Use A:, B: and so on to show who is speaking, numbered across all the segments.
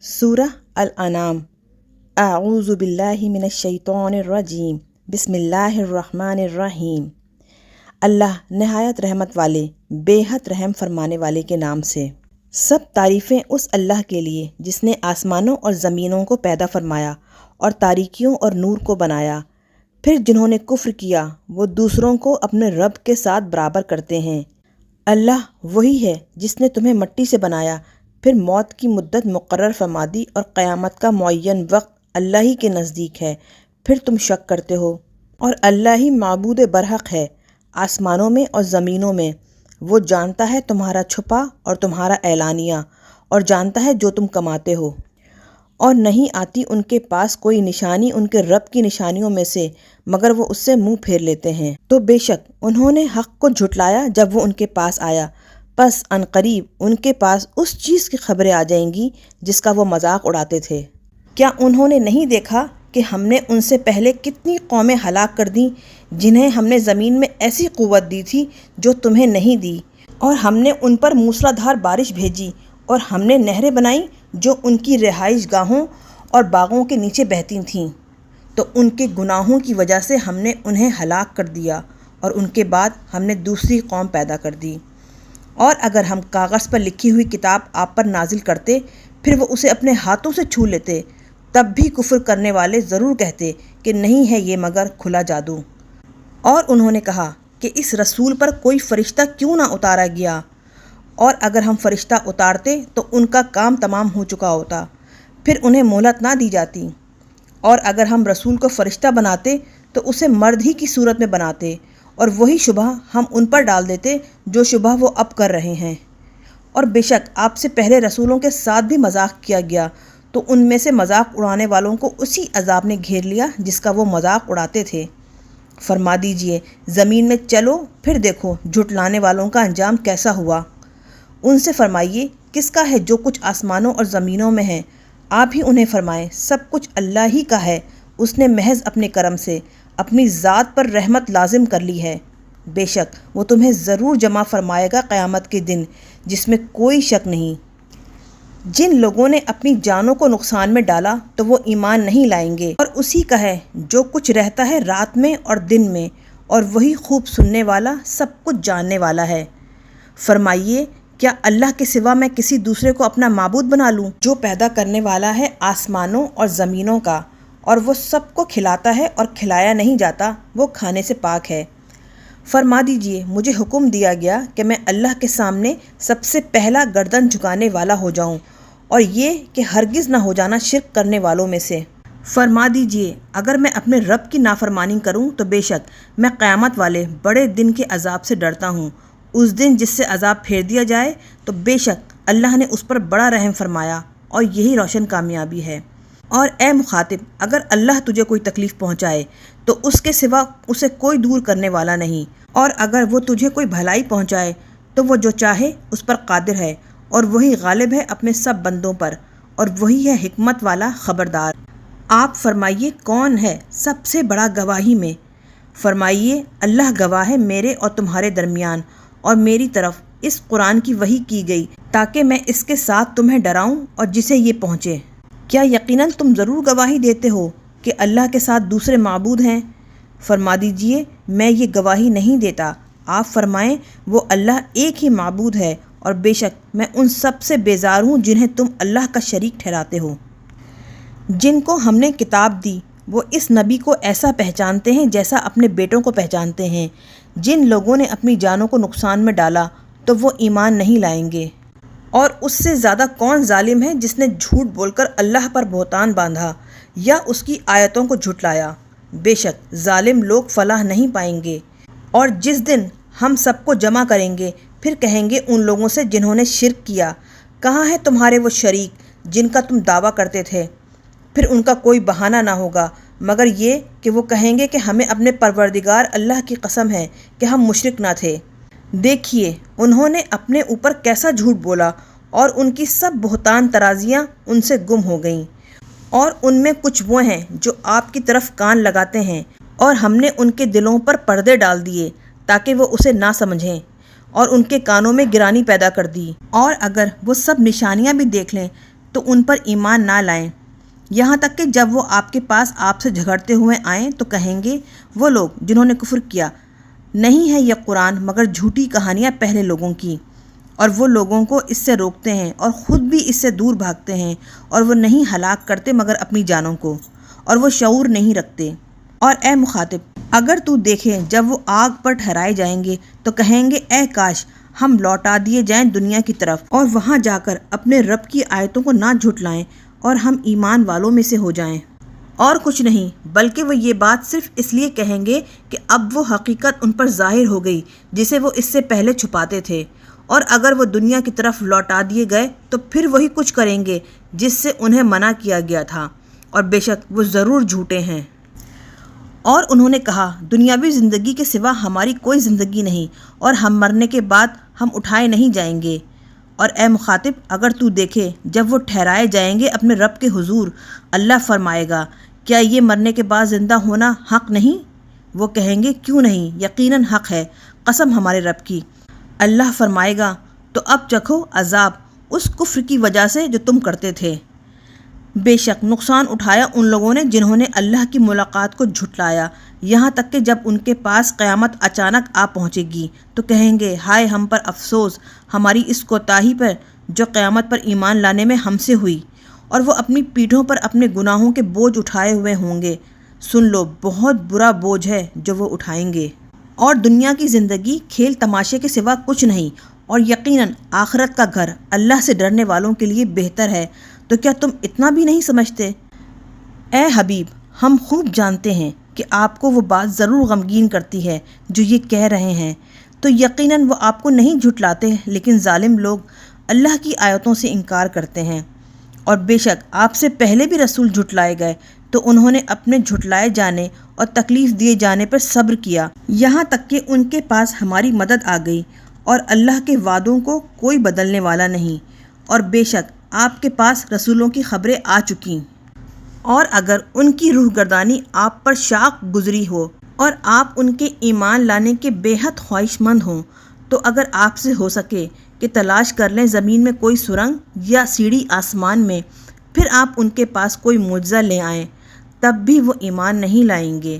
A: سورہ الانعام۔ اعوذ باللہ من الشیطان الرجیم، بسم اللہ الرحمن الرحیم۔ اللہ نہایت رحمت والے، بے حد رحم فرمانے والے کے نام سے۔ سب تعریفیں اس اللہ کے لیے جس نے آسمانوں اور زمینوں کو پیدا فرمایا اور تاریکیوں اور نور کو بنایا۔ پھر جنہوں نے کفر کیا وہ دوسروں کو اپنے رب کے ساتھ برابر کرتے ہیں۔ اللہ وہی ہے جس نے تمہیں مٹی سے بنایا، پھر موت کی مدت مقرر فرما دی اور قیامت کا معین وقت اللہ ہی کے نزدیک ہے، پھر تم شک کرتے ہو۔ اور اللہ ہی معبود برحق ہے آسمانوں میں اور زمینوں میں۔ وہ جانتا ہے تمہارا چھپا اور تمہارا اعلانیہ، اور جانتا ہے جو تم کماتے ہو۔ اور نہیں آتی ان کے پاس کوئی نشانی ان کے رب کی نشانیوں میں سے مگر وہ اس سے منہ پھیر لیتے ہیں۔ تو بے شک انہوں نے حق کو جھٹلایا جب وہ ان کے پاس آیا، پس عنقریب ان کے پاس اس چیز کی خبریں آ جائیں گی جس کا وہ مذاق اڑاتے تھے۔ کیا انہوں نے نہیں دیکھا کہ ہم نے ان سے پہلے کتنی قومیں ہلاک کر دیں جنہیں ہم نے زمین میں ایسی قوت دی تھی جو تمہیں نہیں دی، اور ہم نے ان پر موسلا دھار بارش بھیجی، اور ہم نے نہریں بنائیں جو ان کی رہائش گاہوں اور باغوں کے نیچے بہتی تھیں، تو ان کے گناہوں کی وجہ سے ہم نے انہیں ہلاک کر دیا، اور ان کے بعد ہم نے دوسری قوم پیدا کر دی۔ اور اگر ہم کاغذ پر لکھی ہوئی کتاب آپ پر نازل کرتے پھر وہ اسے اپنے ہاتھوں سے چھو لیتے، تب بھی کفر کرنے والے ضرور کہتے کہ نہیں ہے یہ مگر کھلا جادو۔ اور انہوں نے کہا کہ اس رسول پر کوئی فرشتہ کیوں نہ اتارا گیا، اور اگر ہم فرشتہ اتارتے تو ان کا کام تمام ہو چکا ہوتا، پھر انہیں مہلت نہ دی جاتی۔ اور اگر ہم رسول کو فرشتہ بناتے تو اسے مرد ہی کی صورت میں بناتے، اور وہی شبہ ہم ان پر ڈال دیتے جو شبہ وہ اب کر رہے ہیں۔ اور بے شک آپ سے پہلے رسولوں کے ساتھ بھی مذاق کیا گیا، تو ان میں سے مذاق اڑانے والوں کو اسی عذاب نے گھیر لیا جس کا وہ مذاق اڑاتے تھے۔ فرما دیجئے زمین میں چلو پھر دیکھو جھٹلانے والوں کا انجام کیسا ہوا۔ ان سے فرمائیے کس کا ہے جو کچھ آسمانوں اور زمینوں میں ہے؟ آپ ہی انہیں فرمائیں سب کچھ اللہ ہی کا ہے، اس نے محض اپنے کرم سے اپنی ذات پر رحمت لازم کر لی ہے۔ بے شک وہ تمہیں ضرور جمع فرمائے گا قیامت کے دن جس میں کوئی شک نہیں۔ جن لوگوں نے اپنی جانوں کو نقصان میں ڈالا تو وہ ایمان نہیں لائیں گے، اور اسی کا ہے جو کچھ رہتا ہے رات میں اور دن میں، اور وہی خوب سننے والا سب کچھ جاننے والا ہے۔ فرمائیے کیا اللہ کے سوا میں کسی دوسرے کو اپنا معبود بنا لوں جو پیدا کرنے والا ہے آسمانوں اور زمینوں کا، اور وہ سب کو کھلاتا ہے اور کھلایا نہیں جاتا، وہ کھانے سے پاک ہے۔ فرما دیجئے مجھے حکم دیا گیا کہ میں اللہ کے سامنے سب سے پہلا گردن جھکانے والا ہو جاؤں، اور یہ کہ ہرگز نہ ہو جانا شرک کرنے والوں میں سے۔ فرما دیجئے اگر میں اپنے رب کی نافرمانی کروں تو بے شک میں قیامت والے بڑے دن کے عذاب سے ڈرتا ہوں۔ اس دن جس سے عذاب پھیر دیا جائے تو بے شک اللہ نے اس پر بڑا رحم فرمایا، اور یہی روشن کامیابی ہے۔ اور اے مخاطب اگر اللہ تجھے کوئی تکلیف پہنچائے تو اس کے سوا اسے کوئی دور کرنے والا نہیں، اور اگر وہ تجھے کوئی بھلائی پہنچائے تو وہ جو چاہے اس پر قادر ہے، اور وہی غالب ہے اپنے سب بندوں پر، اور وہی ہے حکمت والا خبردار۔ آپ فرمائیے کون ہے سب سے بڑا گواہی میں؟ فرمائیے اللہ گواہ ہے میرے اور تمہارے درمیان، اور میری طرف اس قرآن کی وحی کی گئی تاکہ میں اس کے ساتھ تمہیں ڈراؤں اور جسے یہ پہنچے۔ کیا یقیناً تم ضرور گواہی دیتے ہو کہ اللہ کے ساتھ دوسرے معبود ہیں؟ فرما دیجئے میں یہ گواہی نہیں دیتا۔ آپ فرمائیں وہ اللہ ایک ہی معبود ہے، اور بے شک میں ان سب سے بیزار ہوں جنہیں تم اللہ کا شریک ٹھہراتے ہو۔ جن کو ہم نے کتاب دی وہ اس نبی کو ایسا پہچانتے ہیں جیسا اپنے بیٹوں کو پہچانتے ہیں۔ جن لوگوں نے اپنی جانوں کو نقصان میں ڈالا تو وہ ایمان نہیں لائیں گے۔ اور اس سے زیادہ کون ظالم ہے جس نے جھوٹ بول کر اللہ پر بہتان باندھا یا اس کی آیتوں کو جھٹلایا؟ بے شک ظالم لوگ فلاح نہیں پائیں گے۔ اور جس دن ہم سب کو جمع کریں گے پھر کہیں گے ان لوگوں سے جنہوں نے شرک کیا، کہاں ہے تمہارے وہ شریک جن کا تم دعویٰ کرتے تھے؟ پھر ان کا کوئی بہانہ نہ ہوگا مگر یہ کہ وہ کہیں گے کہ ہمیں اپنے پروردگار اللہ کی قسم ہے کہ ہم مشرک نہ تھے۔ دیکھیے انہوں نے اپنے اوپر کیسا جھوٹ بولا، اور ان کی سب بہتان ترازیاں ان سے گم ہو گئیں۔ اور ان میں کچھ وہ ہیں جو آپ کی طرف کان لگاتے ہیں، اور ہم نے ان کے دلوں پر پردے ڈال دیے تاکہ وہ اسے نہ سمجھیں، اور ان کے کانوں میں گرانی پیدا کر دی۔ اور اگر وہ سب نشانیاں بھی دیکھ لیں تو ان پر ایمان نہ لائیں، یہاں تک کہ جب وہ آپ کے پاس آپ سے جھگڑتے ہوئے آئیں تو کہیں گے وہ لوگ جنہوں نے کفر کیا، نہیں ہے یہ قرآن مگر جھوٹی کہانیاں پہلے لوگوں کی، اور وہ لوگوں کو اس سے روکتے ہیں اور خود بھی اس سے دور بھاگتے ہیں، اور وہ نہیں ہلاک کرتے مگر اپنی جانوں کو، اور وہ شعور نہیں رکھتے۔ اور اے مخاطب، اگر تو دیکھے جب وہ آگ پر ٹھہرائے جائیں گے تو کہیں گے اے کاش ہم لوٹا دیے جائیں دنیا کی طرف، اور وہاں جا کر اپنے رب کی آیتوں کو نہ جھٹلائیں اور ہم ایمان والوں میں سے ہو جائیں۔ اور کچھ نہیں بلکہ وہ یہ بات صرف اس لیے کہیں گے کہ اب وہ حقیقت ان پر ظاہر ہو گئی جسے وہ اس سے پہلے چھپاتے تھے، اور اگر وہ دنیا کی طرف لوٹا دیے گئے تو پھر وہی کچھ کریں گے جس سے انہیں منع کیا گیا تھا، اور بے شک وہ ضرور جھوٹے ہیں۔ اور انہوں نے کہا دنیاوی زندگی کے سوا ہماری کوئی زندگی نہیں، اور ہم مرنے کے بعد ہم اٹھائے نہیں جائیں گے۔ اور اے مخاطب، اگر تو دیکھے جب وہ ٹھہرائے جائیں گے اپنے رب کے حضور، اللہ فرمائے گا کیا یہ مرنے کے بعد زندہ ہونا حق نہیں؟ وہ کہیں گے کیوں نہیں، یقیناً حق ہے، قسم ہمارے رب کی۔ اللہ فرمائے گا تو اب چکھو عذاب اس کفر کی وجہ سے جو تم کرتے تھے۔ بے شک نقصان اٹھایا ان لوگوں نے جنہوں نے اللہ کی ملاقات کو جھٹلایا، یہاں تک کہ جب ان کے پاس قیامت اچانک آ پہنچے گی تو کہیں گے ہائے ہم پر افسوس ہماری اس کوتاہی پر جو قیامت پر ایمان لانے میں ہم سے ہوئی، اور وہ اپنی پیٹھوں پر اپنے گناہوں کے بوجھ اٹھائے ہوئے ہوں گے۔ سن لو بہت برا بوجھ ہے جو وہ اٹھائیں گے، اور دنیا کی زندگی کھیل تماشے کے سوا کچھ نہیں، اور یقیناً آخرت کا گھر اللہ سے ڈرنے والوں کے لیے بہتر ہے۔ تو کیا تم اتنا بھی نہیں سمجھتے؟ اے حبیب، ہم خوب جانتے ہیں کہ آپ کو وہ بات ضرور غمگین کرتی ہے جو یہ کہہ رہے ہیں، تو یقیناً وہ آپ کو نہیں جھٹلاتے، لیکن ظالم لوگ اللہ کی آیتوں سے انکار کرتے ہیں۔ اور بے شک آپ سے پہلے بھی رسول جھٹلائے گئے تو انہوں نے اپنے جھٹلائے جانے اور تکلیف دیے جانے پر صبر کیا، یہاں تک کہ ان کے پاس ہماری مدد آ گئی، اور اللہ کے وعدوں کو کوئی بدلنے والا نہیں۔ اور بے شک آپ کے پاس رسولوں کی خبریں آ چکیں، اور اگر ان کی روح گردانی آپ پر شاق گزری ہو اور آپ ان کے ایمان لانے کے بے حد خواہش مند ہوں، تو اگر آپ سے ہو سکے کہ تلاش کر لیں زمین میں کوئی سرنگ یا سیڑھی آسمان میں، پھر آپ ان کے پاس کوئی معجزہ لے آئیں، تب بھی وہ ایمان نہیں لائیں گے،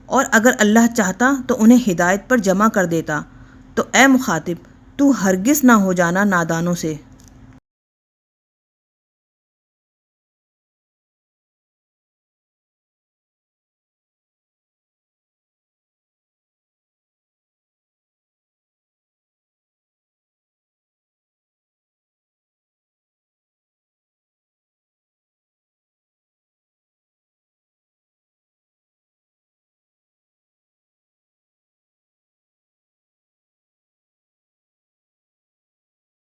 A: اور اگر اللہ چاہتا تو انہیں ہدایت پر جمع کر دیتا۔ تو اے مخاطب، تو ہرگز نہ ہو جانا نادانوں سے۔